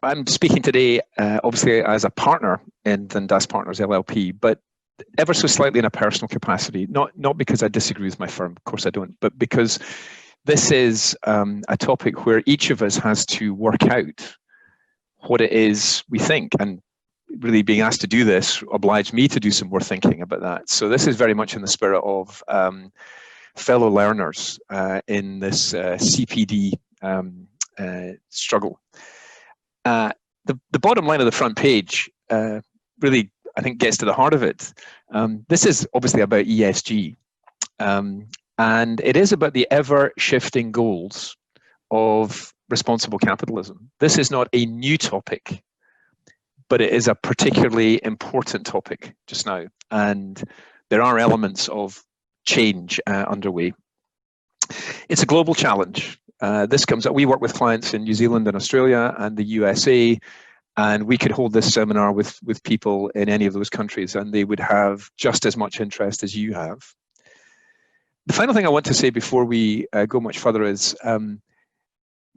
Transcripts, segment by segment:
I'm speaking today, obviously, as a partner in Dundas Partners LLP, but ever so slightly in a personal capacity. Not because I disagree with my firm, of course I don't, but because this is a topic where each of us has to work out what it is we think, and really being asked to do this obliged me to do some more thinking about that. So this is very much in the spirit of fellow learners in this CPD struggle. The bottom line of the front page really, I think, gets to the heart of it. This is obviously about ESG, and it is about the ever-shifting goals of responsible capitalism. This is not a new topic, but it is a particularly important topic just now, and there are elements of change underway. It's a global challenge. This comes up, we work with clients in New Zealand and Australia and the USA, and we could hold this seminar with people in any of those countries, and they would have just as much interest as you have. The final thing I want to say before we go much further is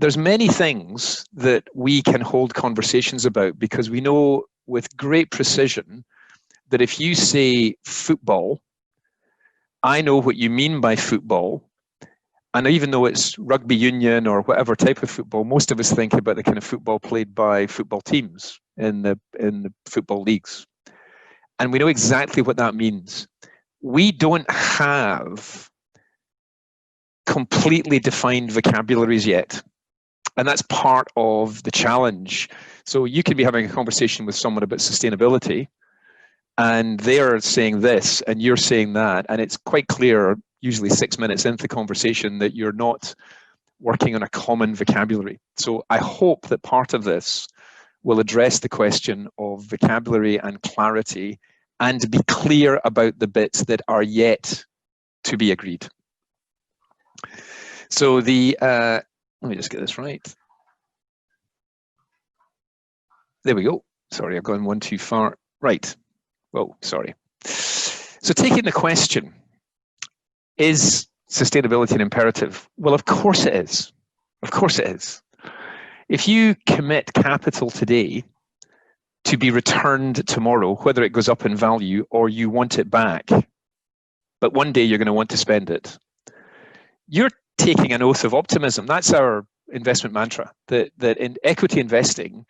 there's many things that we can hold conversations about, because we know with great precision that if you say football, I know what you mean by football. And even though it's rugby union or whatever type of football, most of us think about the kind of football played by football teams in the football leagues. And we know exactly what that means. We don't have completely defined vocabularies yet. And that's part of the challenge. So you could be having a conversation with someone about sustainability, and they're saying this and you're saying that, and it's quite clear, usually 6 minutes into the conversation, that you're not working on a common vocabulary. So I hope that part of this will address the question of vocabulary and clarity, and be clear about the bits that are yet to be agreed. So let me just get this right. There we go. Sorry, I've gone one too far. Right. Whoa, sorry. So taking the question, is sustainability an imperative? Well, of course it is. Of course it is. If you commit capital today to be returned tomorrow, whether it goes up in value or you want it back, but one day you're going to want to spend it, you're taking an oath of optimism. That's our investment mantra, that in equity investing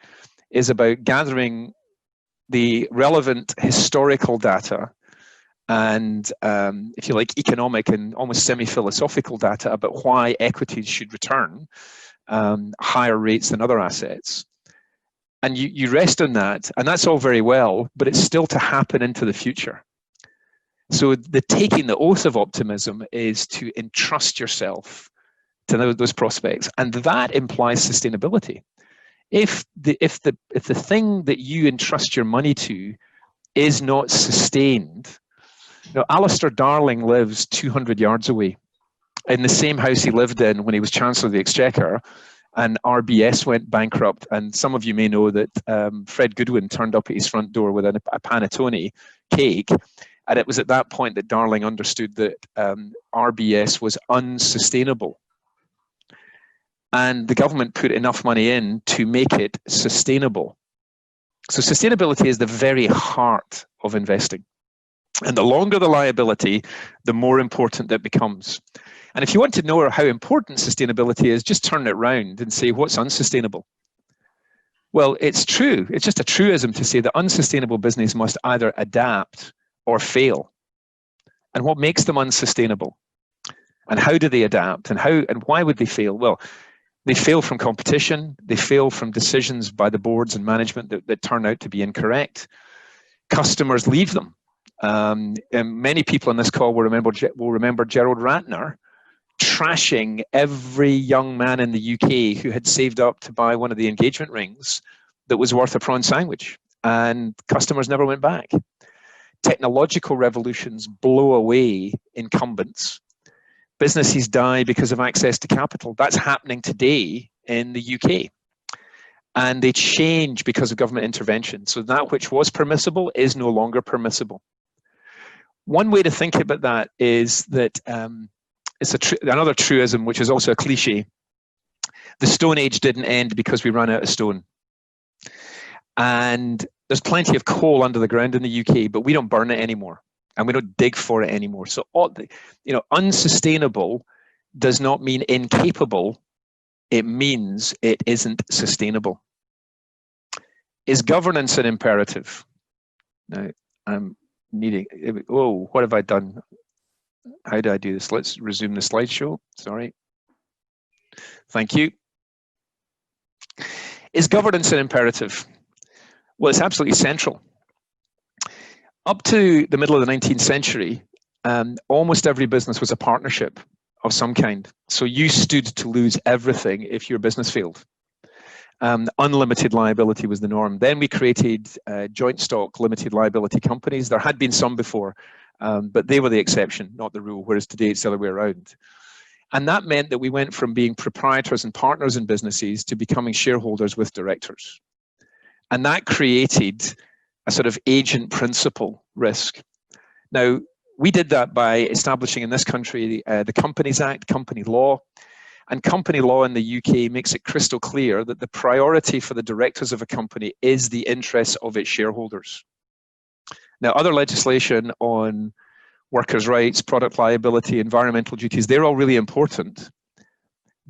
is about gathering the relevant historical data and, if you like, economic and almost semi-philosophical data about why equities should return higher rates than other assets. And you rest on that, and that's all very well, but it's still to happen into the future. So the taking the oath of optimism is to entrust yourself to those prospects, and that implies sustainability. If the thing that you entrust your money to is not sustained, you know, Alistair Darling lives 200 yards away in the same house he lived in when he was Chancellor of the Exchequer, and RBS went bankrupt. And some of you may know that Fred Goodwin turned up at his front door with a panettone cake. And it was at that point that Darling understood that RBS was unsustainable. And the government put enough money in to make it sustainable. So sustainability is the very heart of investing. And the longer the liability, the more important that becomes. And if you want to know how important sustainability is, just turn it round and say, what's unsustainable? Well, it's true. It's just a truism to say that unsustainable business must either adapt or fail. And what makes them unsustainable? And how do they adapt? And why would they fail? Well, they fail from competition. They fail from decisions by the boards and management that turn out to be incorrect. Customers leave them. And many people on this call will remember Gerald Ratner trashing every young man in the UK who had saved up to buy one of the engagement rings that was worth a prawn sandwich, and customers never went back. Technological revolutions blow away incumbents. Businesses die because of access to capital. That's happening today in the UK. And they change because of government intervention. So that which was permissible is no longer permissible. One way to think about that is that it's another truism, which is also a cliche. The Stone Age didn't end because we ran out of stone. And there's plenty of coal under the ground in the UK, but we don't burn it anymore, and we don't dig for it anymore. So, unsustainable does not mean incapable. It means it isn't sustainable. Is governance an imperative? Now, I'm needing, what have I done? How do I do this? Let's resume the slideshow. Sorry. Thank you. Is governance an imperative? Well, it's absolutely central. Up to the middle of the 19th century, almost every business was a partnership of some kind. So you stood to lose everything if your business failed. Unlimited liability was the norm. Then we created joint stock limited liability companies. There had been some before, but they were the exception, not the rule, whereas today it's the other way around. And that meant that we went from being proprietors and partners in businesses to becoming shareholders with directors. And that created a sort of agent principal risk. Now, we did that by establishing in this country the Companies Act, company law. And company law in the UK makes it crystal clear that the priority for the directors of a company is the interests of its shareholders. Now, other legislation on workers' rights, product liability, environmental duties, they're all really important,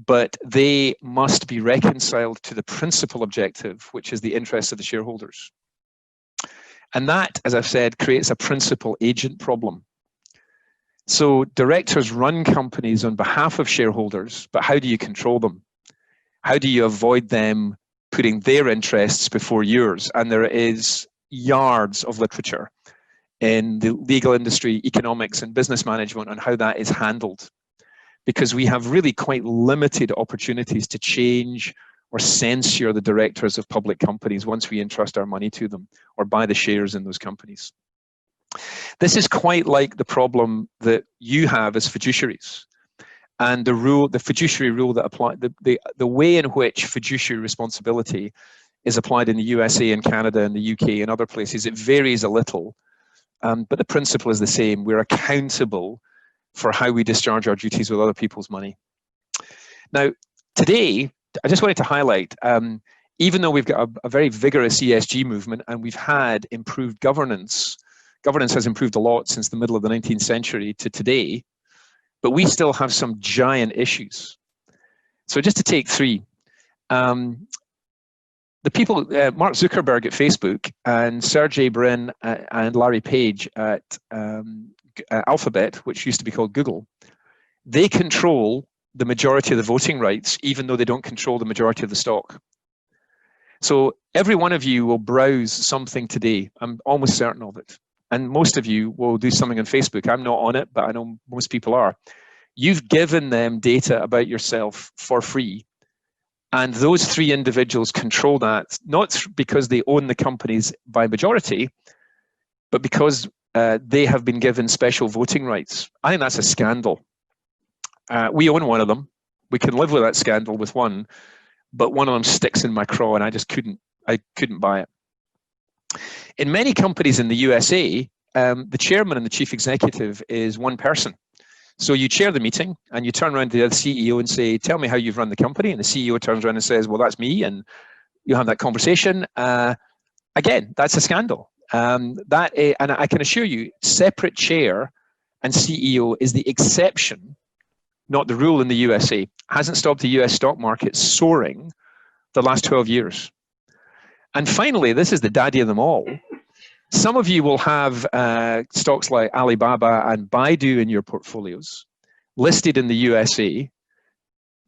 but they must be reconciled to the principal objective, which is the interests of the shareholders. And that, as I've said, creates a principal agent problem. So directors run companies on behalf of shareholders, but how do you control them? How do you avoid them putting their interests before yours? And there is yards of literature in the legal industry, economics, and business management on how that is handled, because we have really quite limited opportunities to change or censure the directors of public companies once we entrust our money to them or buy the shares in those companies. This is quite like the problem that you have as fiduciaries, and the fiduciary rule that apply, the way in which fiduciary responsibility is applied in the USA and Canada and the UK and other places. It varies a little, but the principle is the same. We're accountable for how we discharge our duties with other people's money. Now, today, I just wanted to highlight, even though we've got a very vigorous ESG movement and we've had improved governance has improved a lot since the middle of the 19th century to today, but we still have some giant issues. So just to take three, the people, Mark Zuckerberg at Facebook and Sergey Brin and Larry Page at Alphabet, which used to be called Google, they control the majority of the voting rights, even though they don't control the majority of the stock. So every one of you will browse something today. I'm almost certain of it. And most of you will do something on Facebook. I'm not on it, but I know most people are. You've given them data about yourself for free. And those three individuals control that, not because they own the companies by majority, but because they have been given special voting rights. I think that's a scandal. We own one of them. We can live with that scandal with one, but one of them sticks in my craw and I just couldn't buy it. In many companies in the USA, the chairman and the chief executive is one person. So you chair the meeting and you turn around to the CEO and say, tell me how you've run the company. And the CEO turns around and says, well, that's me. And you have that conversation. Again, that's a scandal. And I can assure you, separate chair and CEO is the exception, not the rule in the USA. Hasn't stopped the US stock market soaring the last 12 years. And finally, this is the daddy of them all. Some of you will have stocks like Alibaba and Baidu in your portfolios, listed in the USA,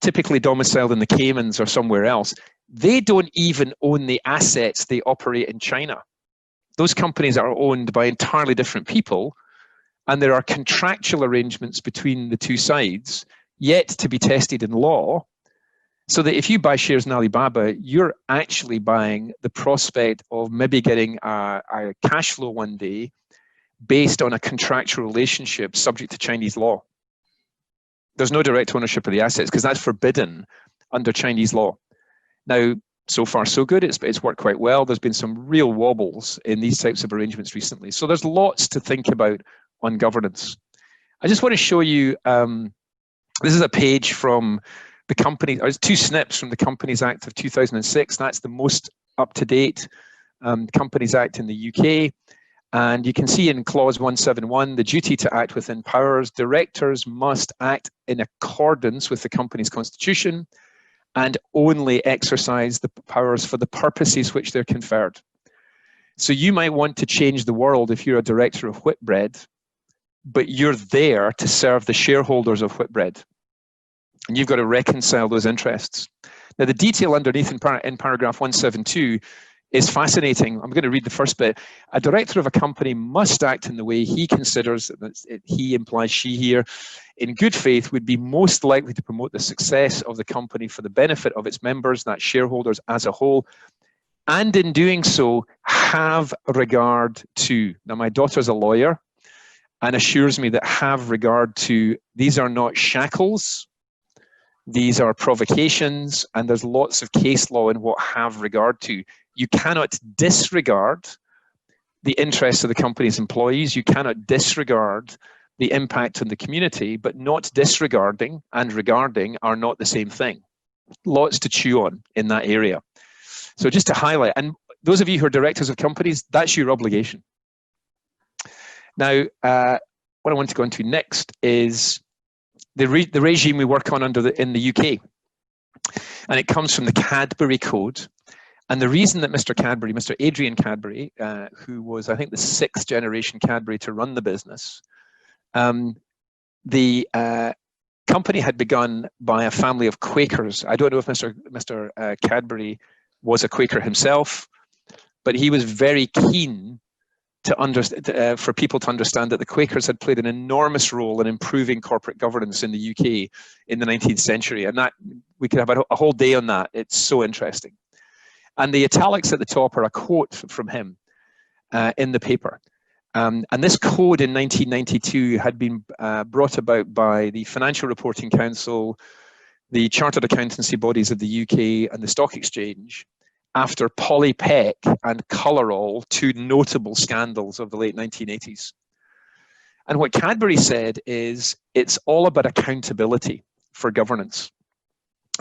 typically domiciled in the Caymans or somewhere else. They don't even own the assets they operate in China. Those companies are owned by entirely different people, and there are contractual arrangements between the two sides yet to be tested in law, so that if you buy shares in Alibaba, you're actually buying the prospect of maybe getting a cash flow one day based on a contractual relationship subject to Chinese law. There's no direct ownership of the assets because that's forbidden under Chinese law. Now, so far so good. It's worked quite well. There's been some real wobbles in these types of arrangements recently. So there's lots to think about on governance. I just want to show you, this is a page from the company, or it's two snips from the Companies Act of 2006. That's the most up-to-date Companies Act in the UK. And you can see in clause 171, the duty to act within powers. Directors must act in accordance with the company's constitution and only exercise the powers for the purposes which they're conferred. So you might want to change the world if you're a director of Whitbread, but you're there to serve the shareholders of Whitbread. And you've got to reconcile those interests. Now, the detail underneath in paragraph 172 is fascinating. I'm going to read the first bit. A director of a company must act in the way he considers, he implies she here, in good faith would be most likely to promote the success of the company for the benefit of its members, that shareholders as a whole, and in doing so, have regard to. Now, my daughter's a lawyer and assures me that have regard to, these are not shackles, these are provocations, and there's lots of case law in what have regard to. You cannot disregard the interests of the company's employees. You cannot disregard the impact on the community, but not disregarding and regarding are not the same thing. Lots to chew on in that area. So just to highlight, and those of you who are directors of companies, that's your obligation. Now, what I want to go into next is the regime we work on in the UK. And it comes from the Cadbury Code. And the reason that Mr. Adrian Cadbury, who was, I think, the 6th generation Cadbury to run the business, the company had begun by a family of Quakers. I don't know if Mr. Cadbury was a Quaker himself, but he was very keen to for people to understand that the Quakers had played an enormous role in improving corporate governance in the UK in the 19th century. And that we could have a whole day on that. It's so interesting. And the italics at the top are a quote from him in the paper. And this code in 1992 had been brought about by the Financial Reporting Council, the Chartered Accountancy Bodies of the UK, and the Stock Exchange after Polly Peck and Colorall, two notable scandals of the late 1980s. And what Cadbury said is it's all about accountability for governance,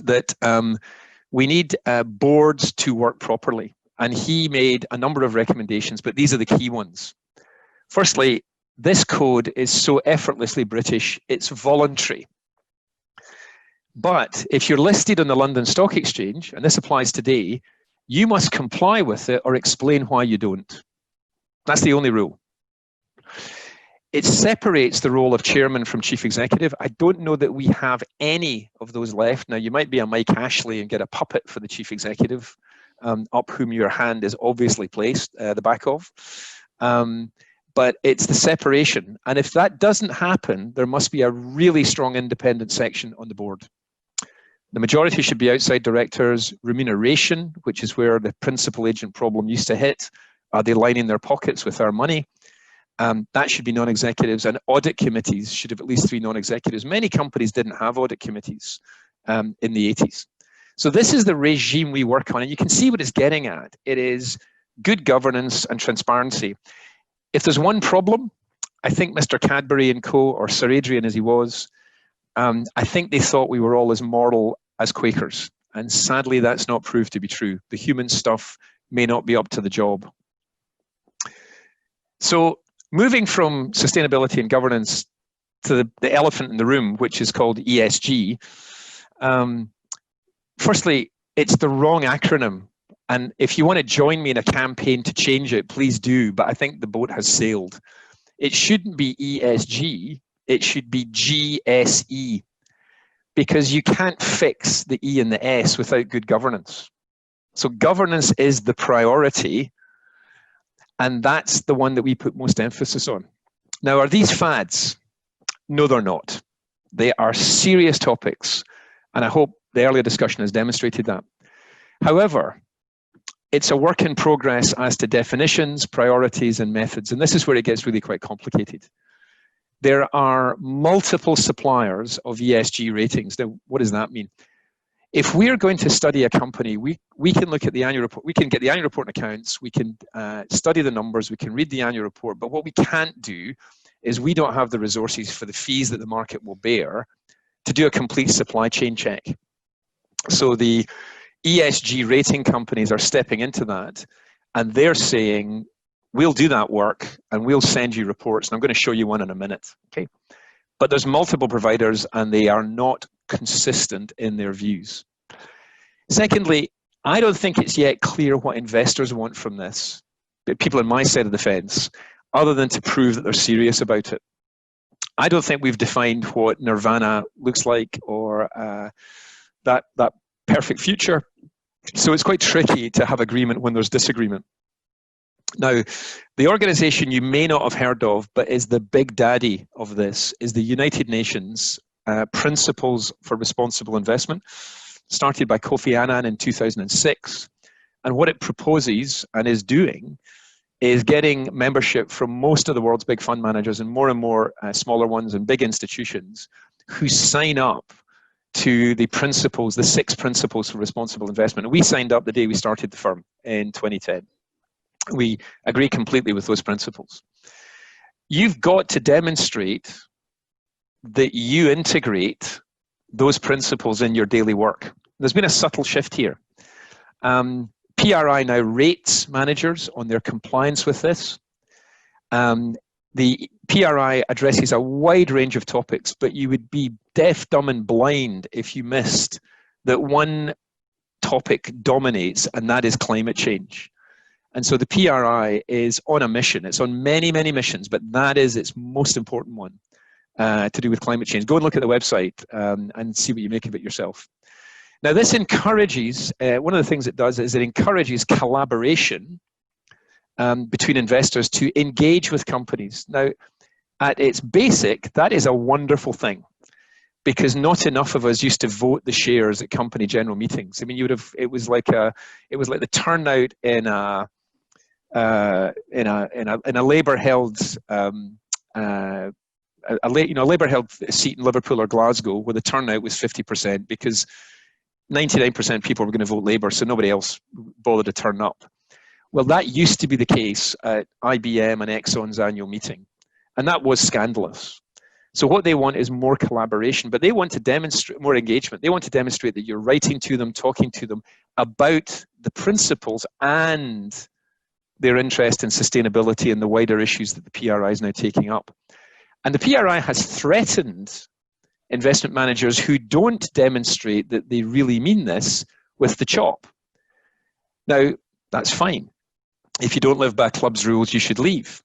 that we need boards to work properly. And he made a number of recommendations, but these are the key ones. Firstly, this code is so effortlessly British, it's voluntary. But if you're listed on the London Stock Exchange, and this applies today, you must comply with it or explain why you don't. That's the only rule. It separates the role of chairman from chief executive. I don't know that we have any of those left. Now, you might be a Mike Ashley and get a puppet for the chief executive, up whom your hand is obviously placed, the back of. But it's the separation. And if that doesn't happen, there must be a really strong independent section on the board. The majority should be outside directors. Remuneration, which is where the principal agent problem used to hit. Are they lining their pockets with our money? That should be non-executives, and audit committees should have at least 3 non-executives. Many companies didn't have audit committees in the 80s. So this is the regime we work on, and you can see what it's getting at. It is good governance and transparency. If there's one problem, I think Mr. Cadbury and co, or Sir Adrian as he was, I think they thought we were all as moral as Quakers. And sadly, that's not proved to be true. The human stuff may not be up to the job. So moving from sustainability and governance to the elephant in the room, which is called ESG. Firstly, it's the wrong acronym. And if you want to join me in a campaign to change it, please do. But I think the boat has sailed. It shouldn't be ESG. It should be GSE, because you can't fix the E and the S without good governance. So governance is the priority, and that's the one that we put most emphasis on. Now, are these fads? No, they're not. They are serious topics, and I hope the earlier discussion has demonstrated that. However, it's a work in progress as to definitions, priorities, and methods, and this is where it gets really quite complicated. There are multiple suppliers of ESG ratings. Now, what does that mean? If we're going to study a company, we can look at the annual report, we can get the annual report and accounts, we can study the numbers, we can read the annual report, but what we can't do is we don't have the resources for the fees that the market will bear to do a complete supply chain check. So the ESG rating companies are stepping into that, And they're saying, we'll do that work and we'll send you reports. And I'm going to show you one in a minute. Okay. But there's multiple providers and they are not consistent in their views. Secondly, I don't think it's yet clear what investors want from this, people on my side of the fence, other than to prove that they're serious about it. I don't think we've defined what nirvana looks like or that perfect future. So it's quite tricky to have agreement when there's disagreement. Now, the organization you may not have heard of, but is the big daddy of this, is the United Nations Principles for Responsible Investment, started by Kofi Annan in 2006. And what it proposes and is doing is getting membership from most of the world's big fund managers and more smaller ones and big institutions who sign up to the principles, the 6 principles for responsible investment. And we signed up the day we started the firm in 2010. We agree completely with those principles. You've got to demonstrate that you integrate those principles in your daily work. There's been a subtle shift here. PRI now rates managers on their compliance with this. The PRI addresses a wide range of topics, but you would be deaf, dumb, and blind if you missed that one topic dominates, and that is climate change. And so the PRI is on a mission. It's on many, many missions, but that is its most important one to do with climate change. Go and look at the website and see what you make of it yourself. Now, this encourages, one of the things it does is it encourages collaboration between investors to engage with companies. Now, at its basic, that is a wonderful thing, because not enough of us used to vote the shares at company general meetings. I mean, it was like the turnout in a Labour-held Labour-held seat in Liverpool or Glasgow, where the turnout was 50%, because 99% of people were going to vote Labour, so nobody else bothered to turn up. Well, that used to be the case at IBM and Exxon's annual meeting, and that was scandalous. So what they want is more collaboration, but they want to demonstrate more engagement. They want to demonstrate that you're writing to them, talking to them about the principles and their interest in sustainability and the wider issues that the PRI is now taking up. And the PRI has threatened investment managers who don't demonstrate that they really mean this with the chop. Now, that's fine. If you don't live by club's rules, you should leave.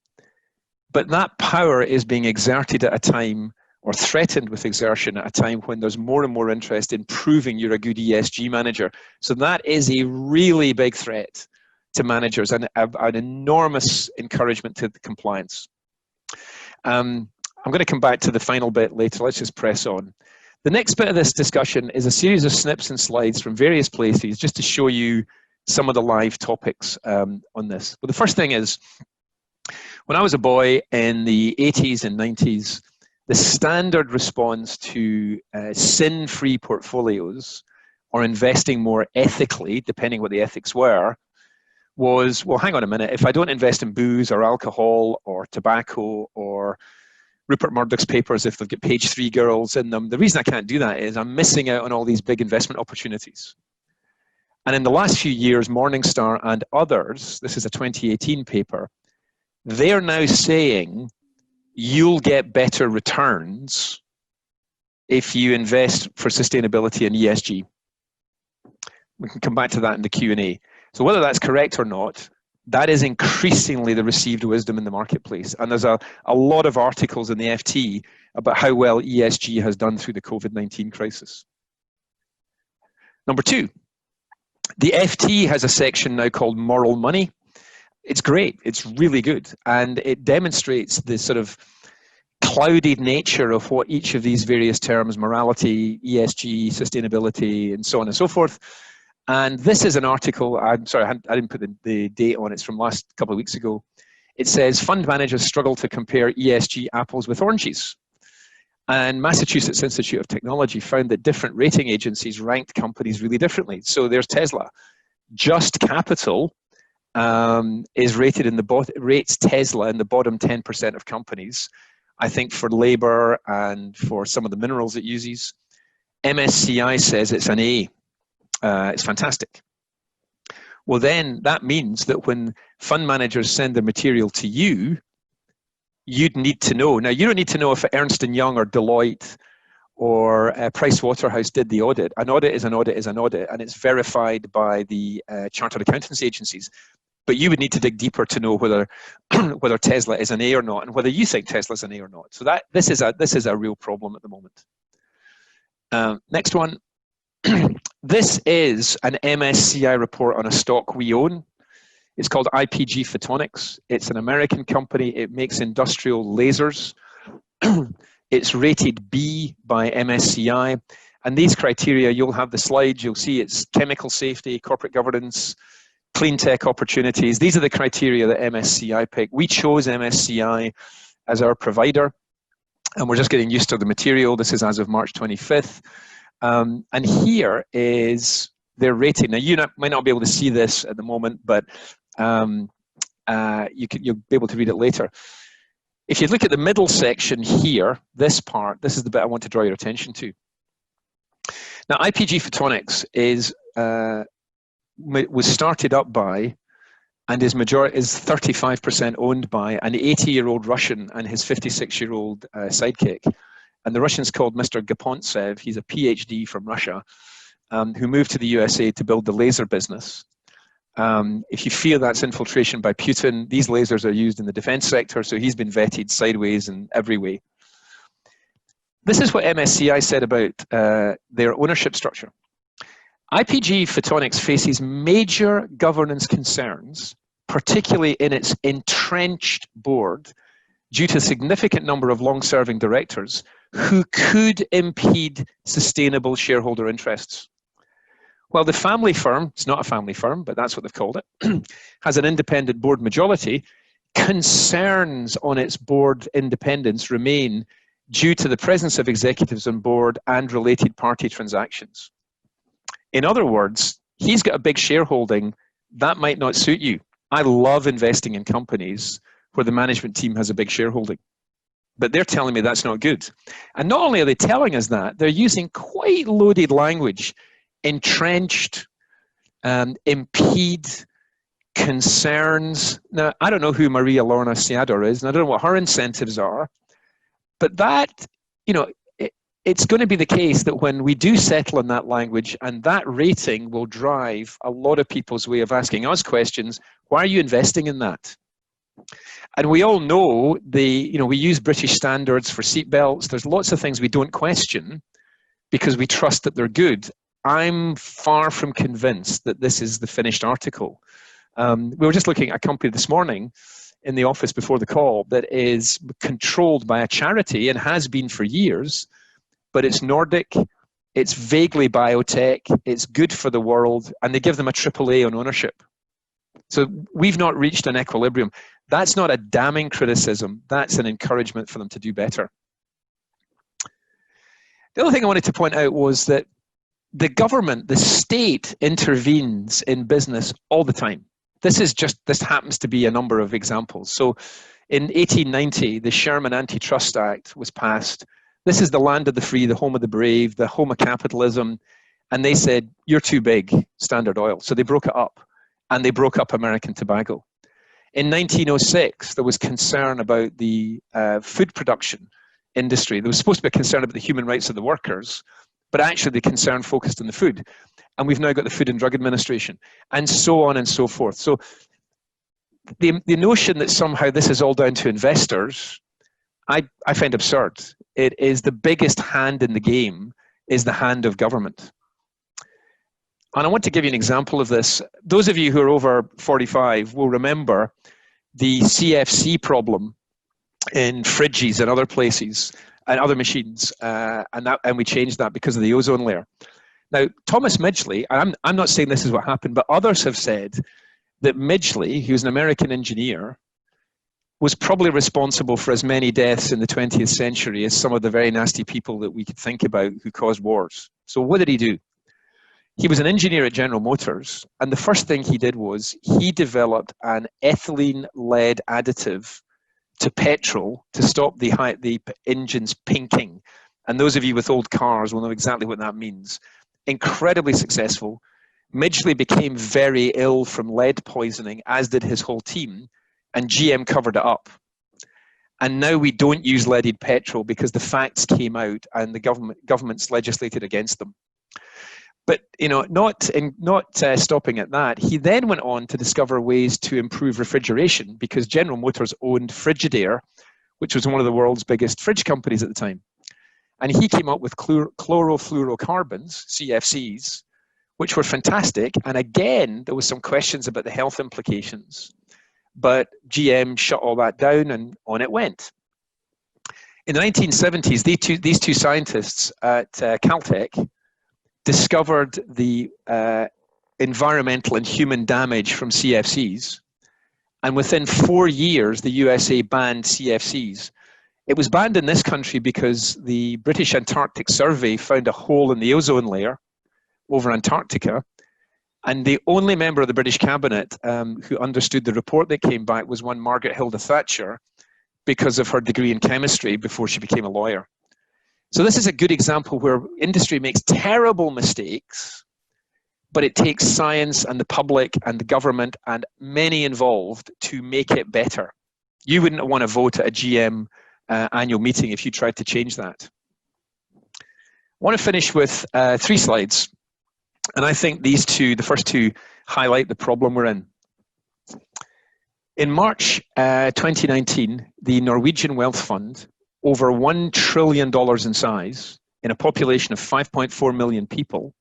But that power is being exerted at a time, or threatened with exertion at a time, when there's more and more interest in proving you're a good ESG manager. So that is a really big threat to managers and an enormous encouragement to the compliance. I'm going to come back to the final bit later. Let's just press on. The next bit of this discussion is a series of snips and slides from various places, just to show you some of the live topics on this. Well, the first thing is, when I was a boy in the 80s and 90s, the standard response to sin-free portfolios or investing more ethically, depending what the ethics were, was, well, hang on a minute, if I don't invest in booze or alcohol or tobacco or Rupert Murdoch's papers, if they've got page 3 girls in them, the reason I can't do that is I'm missing out on all these big investment opportunities. And in the last few years, Morningstar and others, this is a 2018 paper, they're now saying you'll get better returns if you invest for sustainability and ESG. We can come back to that in the Q&A. So whether that's correct or not, that is increasingly the received wisdom in the marketplace. And there's a lot of articles in the FT about how well ESG has done through the COVID-19 crisis. Number 2, the FT has a section now called Moral Money. It's great, it's really good, and it demonstrates the sort of clouded nature of what each of these various terms, morality, ESG, sustainability, and so on and so forth. And this is an article, I'm sorry, I didn't put the date on, it's from last couple of weeks ago. It says, fund managers struggle to compare ESG apples with oranges. And Massachusetts Institute of Technology found that different rating agencies ranked companies really differently. So there's Tesla. Just Capital is rated in the rates Tesla in the bottom 10% of companies, I think, for labor and for some of the minerals it uses. MSCI says it's an A. It's fantastic. Well, then that means that when fund managers send their material to you, you'd need to know. Now, you don't need to know if Ernst & Young or Deloitte or Price Waterhouse did the audit. An audit is an audit is an audit, and it's verified by the chartered accountants agencies. But you would need to dig deeper to know whether whether Tesla is an A or not, and whether you think Tesla is an A or not. So this is a real problem at the moment. Next one. This is an MSCI report on a stock we own. It's called IPG Photonics. It's an American company. It makes industrial lasers. It's rated B by MSCI. And these criteria, you'll have the slides. You'll see it's chemical safety, corporate governance, clean tech opportunities. These are the criteria that MSCI picked. We chose MSCI as our provider, and we're just getting used to the material. This is as of March 25th. And here is their rating. Now, you might not be able to see this at the moment, but you'll be able to read it later. If you look at the middle section here, this part, this is the bit I want to draw your attention to. Now, IPG Photonics was started up by and is 35% owned by an 80-year-old Russian and his 56-year-old sidekick. And the Russian's called Mr. Gapontsev. He's a PhD from Russia who moved to the USA to build the laser business. If you fear that's infiltration by Putin, these lasers are used in the defense sector, so he's been vetted sideways in every way. This is what MSCI said about their ownership structure. IPG Photonics faces major governance concerns, particularly in its entrenched board, due to a significant number of long-serving directors who could impede sustainable shareholder interests. While the family firm, it's not a family firm, but that's what they've called it, has an independent board majority, concerns on its board independence remain due to the presence of executives on board and related party transactions. In other words, he's got a big shareholding. That might not suit you. I love investing in companies where the management team has a big shareholding. But they're telling me that's not good. And not only are they telling us that, they're using quite loaded language: entrenched, impede, concerns. Now, I don't know who Maria Lorna Seador is, and I don't know what her incentives are, but that, it's going to be the case that when we do settle on that language, and that rating will drive a lot of people's way of asking us questions, why are you investing in that? And we all know we use British standards for seatbelts. There's lots of things we don't question because we trust that they're good. I'm far from convinced that this is the finished article. We were just looking at a company this morning in the office before the call that is controlled by a charity and has been for years, but it's Nordic, it's vaguely biotech, it's good for the world, and they give them a AAA on ownership. So we've not reached an equilibrium. That's not a damning criticism, that's an encouragement for them to do better. The other thing I wanted to point out was that the government, the state, intervenes in business all the time. This happens to be a number of examples. So in 1890, the Sherman Antitrust Act was passed. This is the land of the free, the home of the brave, the home of capitalism. And they said, you're too big, Standard Oil. So they broke it up, and they broke up American Tobacco. In 1906, there was concern about the food production industry. There was supposed to be a concern about the human rights of the workers, but actually the concern focused on the food. And we've now got the Food and Drug Administration, and so on and so forth. So the notion that somehow this is all down to investors, I find absurd. It is the biggest hand in the game is the hand of government. And I want to give you an example of this. Those of you who are over 45 will remember the CFC problem in fridges and other places and other machines, and we changed that because of the ozone layer. Now, Thomas Midgley, I'm not saying this is what happened, but others have said that Midgley, who's an American engineer, was probably responsible for as many deaths in the 20th century as some of the very nasty people that we could think about who caused wars. So what did he do? He was an engineer at General Motors, and the first thing he did was he developed an ethylene-lead additive to petrol to stop the engines pinking. And those of you with old cars will know exactly what that means. Incredibly successful, Midgley became very ill from lead poisoning, as did his whole team, and GM covered it up. And now we don't use leaded petrol because the facts came out and the government's legislated against them. But not stopping at that, he then went on to discover ways to improve refrigeration because General Motors owned Frigidaire, which was one of the world's biggest fridge companies at the time. And he came up with chlorofluorocarbons, CFCs, which were fantastic. And again, there was some questions about the health implications. But GM shut all that down and on it went. In the 1970s, these two scientists at Caltech discovered the environmental and human damage from CFCs. And within 4 years, the USA banned CFCs. It was banned in this country because the British Antarctic Survey found a hole in the ozone layer over Antarctica. And the only member of the British cabinet who understood the report that came back was one Margaret Hilda Thatcher because of her degree in chemistry before she became a lawyer. So this is a good example where industry makes terrible mistakes, but it takes science and the public and the government and many involved to make it better. You wouldn't want to vote at a GM annual meeting if you tried to change that. I want to finish with 3 slides. And I think these two, the first two, highlight the problem we're in. In March 2019, the Norwegian Wealth Fund, over $1 trillion in size, in a population of 5.4 million people,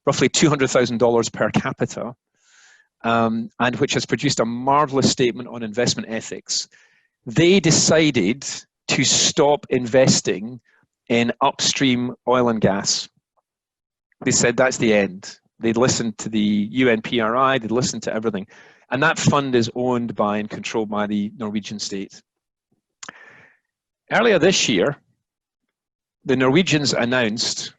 roughly $200,000 per capita, and which has produced a marvelous statement on investment ethics, they decided to stop investing in upstream oil and gas. They said that's the end. They'd listened to the UNPRI, they'd listened to everything. And that fund is owned by and controlled by the Norwegian state. Earlier this year, the Norwegians announced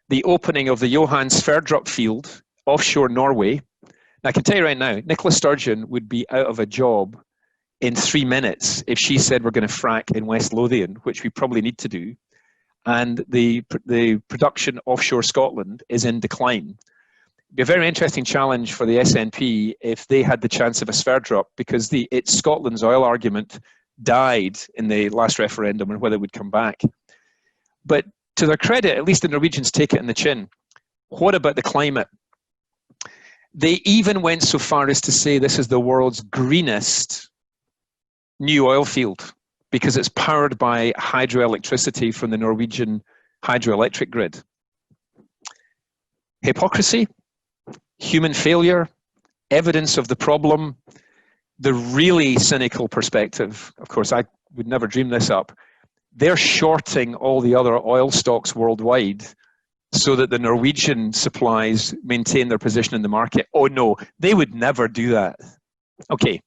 the opening of the Johan Sverdrup field offshore Norway. Now, I can tell you right now, Nicola Sturgeon would be out of a job in 3 minutes if she said we're going to frack in West Lothian, which we probably need to do. And the production offshore Scotland is in decline. It'd be a very interesting challenge for the SNP if they had the chance of a Sverdrup, because it's Scotland's oil argument died in the last referendum and whether it would come back. But to their credit, at least the Norwegians take it in the chin. What about the climate? They even went so far as to say this is the world's greenest new oil field because it's powered by hydroelectricity from the Norwegian hydroelectric grid. Hypocrisy, human failure, evidence of the problem. The really cynical perspective, of course, I would never dream this up, they're shorting all the other oil stocks worldwide so that the Norwegian supplies maintain their position in the market. Oh no, they would never do that. Okay,